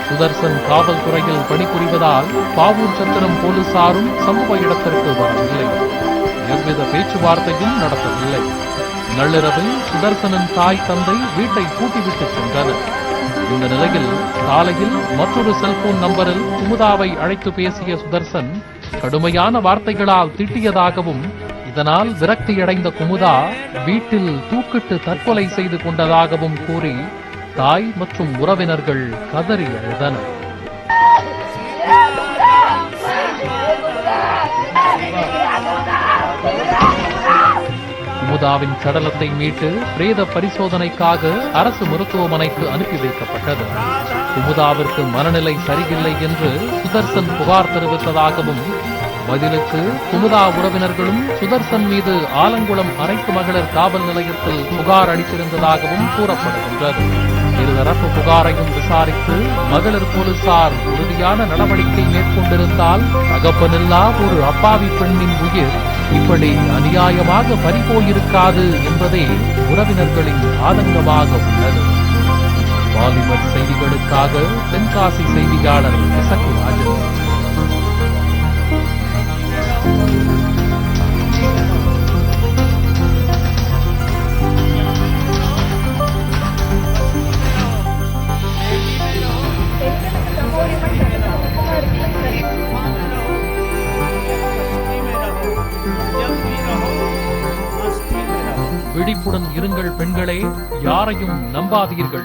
சுதர்சன் காவல்துறையில் பணிபுரிவதால் பாவூர் சத்திரம் போலீசாரும் சம்பவ இடத்திற்கு வரவில்லை. எவ்வித பேச்சுவார்த்தையும் நடத்தவில்லை. நள்ளிரவில் சுதர்சனின் தாய் தந்தை வீட்டை பூட்டிவிட்டு சென்றனர். இந்த நிலையில் காலையில் மற்றொரு செல்போன் நம்பரில் குமுதாவை அழைத்து பேசிய சுதர்சன் கடுமையான வார்த்தைகளால் திட்டியதாகவும், இதனால் விரக்தியடைந்த குமுதா வீட்டில் தூக்கிட்டு தற்கொலை செய்து கொண்டதாகவும் கூறி தாய் மற்றும் உறவினர்கள் கதறி அழுதனர். குமுதாவின் சடலத்தை மீட்டு பிரேத பரிசோதனைக்காக அரசு மருத்துவமனைக்கு அனுப்பி வைக்கப்பட்டது. குமுதாவிற்கு மனநிலை சரியில்லை என்று சுதர்சன் புகார் தெரிவித்ததாகவும், பதிலுக்கு குமுதா உறவினர்களும் சுதர்சன் மீது ஆலங்குளம் அனைத்து மகளிர் காவல் நிலையத்தில் புகார் அளித்திருந்ததாகவும் கூறப்படுகின்றது. இருதரப்பு புகாரையும் விசாரித்து மகளிர் போலீசார் உறுதியான நடவடிக்கை மேற்கொண்டிருந்தால் தகப்பனில்லா ஒரு அப்பாவி பெண்ணின் உயிர் இப்படி அநியாயமாக பறிபோயிருக்காது என்பதே உறவினர்களின் ஆதங்கமாக உள்ளது. பாலிமர் செய்திகளுக்காக தென்காசி செய்தியாளர் இசக்குராஜன். விழிப்புடன் இருங்கள் பெண்களே, யாரையும் நம்பாதீர்கள்,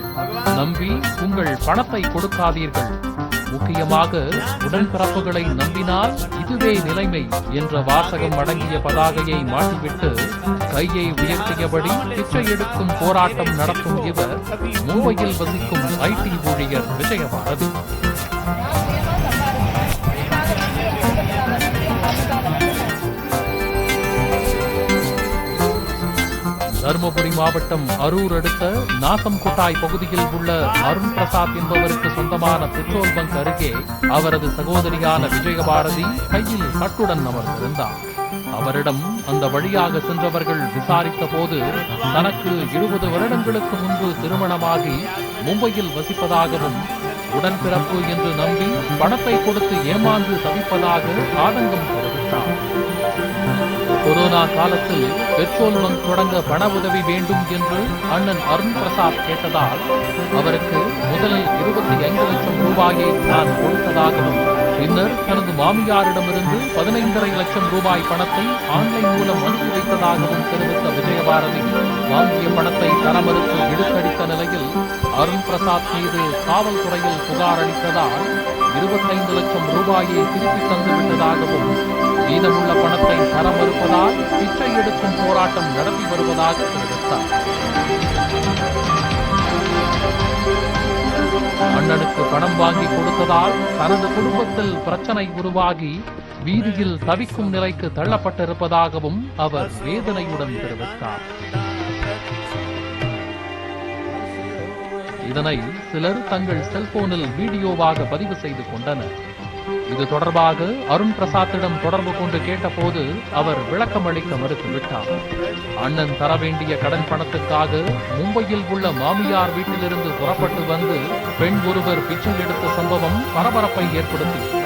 நம்பி உங்கள் பணத்தை கொடுக்காதீர்கள். முக்கியமாக உடன்பிறப்புகளை நம்பினால் இதுவே நிலைமை என்ற வாசகம் அடங்கிய பதாகையை மாட்டிவிட்டு கையை உயர்த்தியபடி பிச்சை எடுக்கும் போராட்டம் நடத்தும் இவர் மும்பையில் வசிக்கும் IT ஊழியர் விஜயபாரதி. தருமபுரி மாவட்டம் அரூர் அடுத்த நாசம்கொட்டாய் பகுதியில் உள்ள அருண் பிரசாத் என்பவருக்கு சொந்தமான பெட்ரோல் பங்க் அருகே அவரது சகோதரியான விஜயபாரதி கையில் கட்டுடன் அமர்ந்திருந்தார். அவரிடம் அந்த வழியாக சென்றவர்கள் விசாரித்த போது தனக்கு 20 வருடங்களுக்கு முன்பு திருமணமாகி மும்பையில் வசிப்பதாகவும், உடன்பிறப்பு என்று நம்பி பணத்தை கொடுத்து ஏமாந்து தவிப்பதாக ஆதங்கம் தெரிவித்தார். கொரோனா காலத்தில் பெட்ரோல் பங்க் தொடங்க பண உதவி வேண்டும் என்று அண்ணன் அருண் பிரசாத் கேட்டதால் அவருக்கு முதலில் 25 லட்சம் ரூபாயை தான் கொடுத்ததாகவும் பின்னர் தனது மாமியாரிடமிருந்து 15.5 லட்சம் ரூபாய் பணத்தை ஆன்லைன் மூலம் அனுப்பி வைத்ததாகவும் தெரிவித்த விஜயபாரதி வாங்கிய பணத்தை தர மறுத்து இழுத்தடித்த நிலையில் அருண் பிரசாத் மீது காவல்துறையில் புகார் அளித்ததால் 25 லட்சம் ரூபாயை திருப்பி தந்துவிட்டதாகவும் மீதமுள்ள பணத்தை தர மறுப்பதால் பிச்சை எடுக்கும் போராட்டம் நடத்தி வருவதாக தெரிவித்தார். அண்ணனுக்கு பணம் வாங்கி கொடுத்ததால் தனது குடும்பத்தில் பிரச்சனை உருவாகி வீதியில் தவிக்கும் நிலைக்கு தள்ளப்பட்டிருப்பதாகவும் அவர் வேதனையுடன் தெரிவித்தார். இதனை சிலர் தங்கள் செல்போனில் வீடியோவாக பதிவு செய்து கொண்டனர். இது தொடர்பாக அருண் பிரசாத்திடம் தொடர்பு கொண்டு கேட்டபோது அவர் விளக்கம் அளிக்க மறுத்துவிட்டார். அண்ணன் தர வேண்டிய கடன் பணத்துக்காக மும்பையில் உள்ள மாமியார் வீட்டிலிருந்து புறப்பட்டு வந்து பெண் ஒருவர் பிச்சை எடுத்த சம்பவம் பரபரப்பை ஏற்படுத்தியது.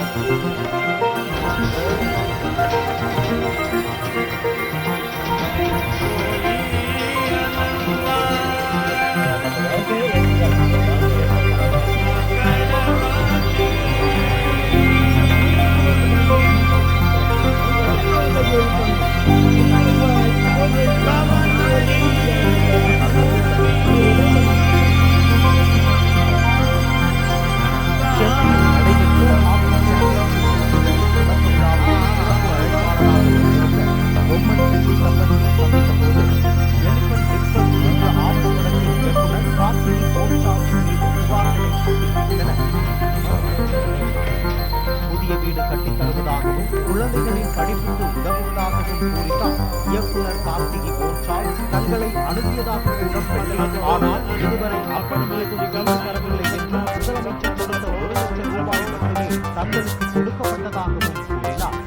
புதிய வீடு கட்டித் தருவதாகவும் குழந்தைகளின் படிப்புக்கு உதவுவதாகவும் கூறினார். இயக்குனர் கார்த்திகை போன்சால் தங்களை அனுப்பியதாக கூறப்பட்டது. ஆனால் இதுவரை அப்படி ஏதும் தரவில்லை என்று முதலமைச்சர் கொடுத்த 1 லட்சம் ரூபாய் மட்டுமே தங்களுக்கு கொடுக்கப்பட்டதாகவும் கூறினார்.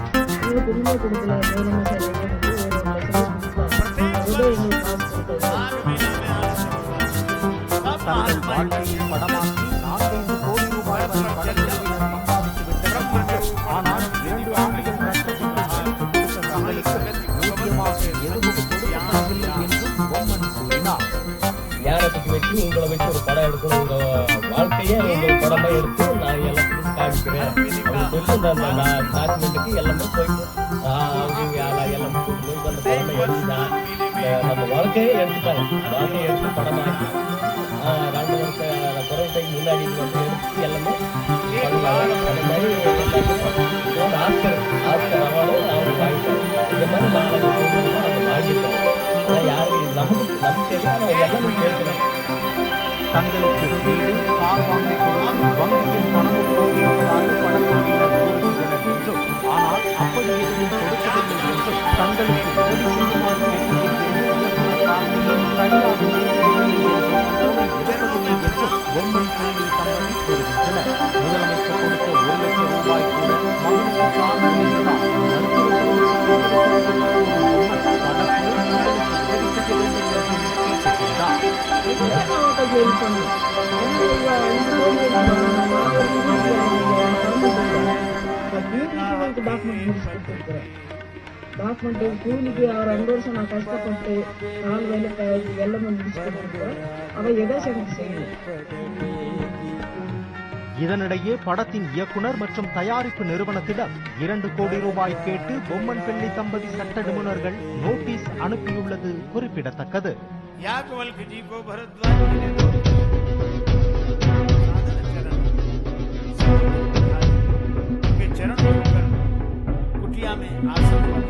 தங்கள் வாழ்க்கையை படமாக்கி 4-5 கோடி ரூபாய் வரை படப்பிரிவினர் சம்பாதித்து விட்டனர். ஆனால் 2 ஆண்டுகள் கஷ்டப்பட்டு தங்களுக்கு ஊதியமாக எதுவும் கொடுக்கப்படவில்லை என்றும் பொம்மன் கூறினார். யாரை பற்றி வச்சு உங்களை வச்சு ஒரு படம் எடுக்கணும், உங்க வாழ்க்கையை உங்க படமா எடுத்து நான் எல்லாத்துக்கும் காமிக்கிறேன் அப்படின்னு சொல்லி அந்த டாக்குமெண்ட்டுக்கு எல்லாமே போயிட்டு அவங்க எல்லாம் கூட்டு போய் அந்த படமை எடுத்துதான் நம்ம வாழ்க்கையே எடுத்துட்டாங்க. வாழ்க்கையை எடுத்து படமாக்கி 2 வருஷ கொரோனாக்கு முன்னாடி வந்து எடுத்து எல்லாமே பண்ணாங்க. அதே மாதிரி ஆஸ்கர் அவார்டு அவங்க வாங்கிட்டாங்க. இந்த மாதிரி நாலு நம்ம வாங்கிட்டோம். ஆனால் யாருக்கு நமக்கு எல்லாமே கேட்கணும். தங்களுக்கு வீடு கார் வாங்கி வங்கியில் பணம் போட்டிருப்பதாக படக்குழுவினர் கூறுகின்றனர் என்றும், ஆனால் அப்படி எதுவும் கொடுக்கவில்லை என்றும் தங்களுக்கு உதவி செய்யுமாறு பொம்மன் பள்ளி தம்பதி கூறுகின்றனர். முதலமைச்சர் கொடுத்த 1 லட்சம் ரூபாய் கூட மகனுக்கு கார் வாங்கியிருந்தார். டாக்குமெண்ட் கூலிக்கு அவர் 2 வருஷம் நான் கஷ்டப்பட்டு 4 வேலை வெள்ளம் முடிச்சுட்டு அவ எதை செய்யணும். இதனிடையே படத்தின் இயக்குனர் மற்றும் தயாரிப்பு நிறுவனத்திடம் 2 கோடி ரூபாய் கேட்டு பொம்மன் பள்ளி தம்பதி சட்ட நிபுணர்கள் நோட்டீஸ் அனுப்பியுள்ளது குறிப்பிடத்தக்கது. कुटिया में आश्रम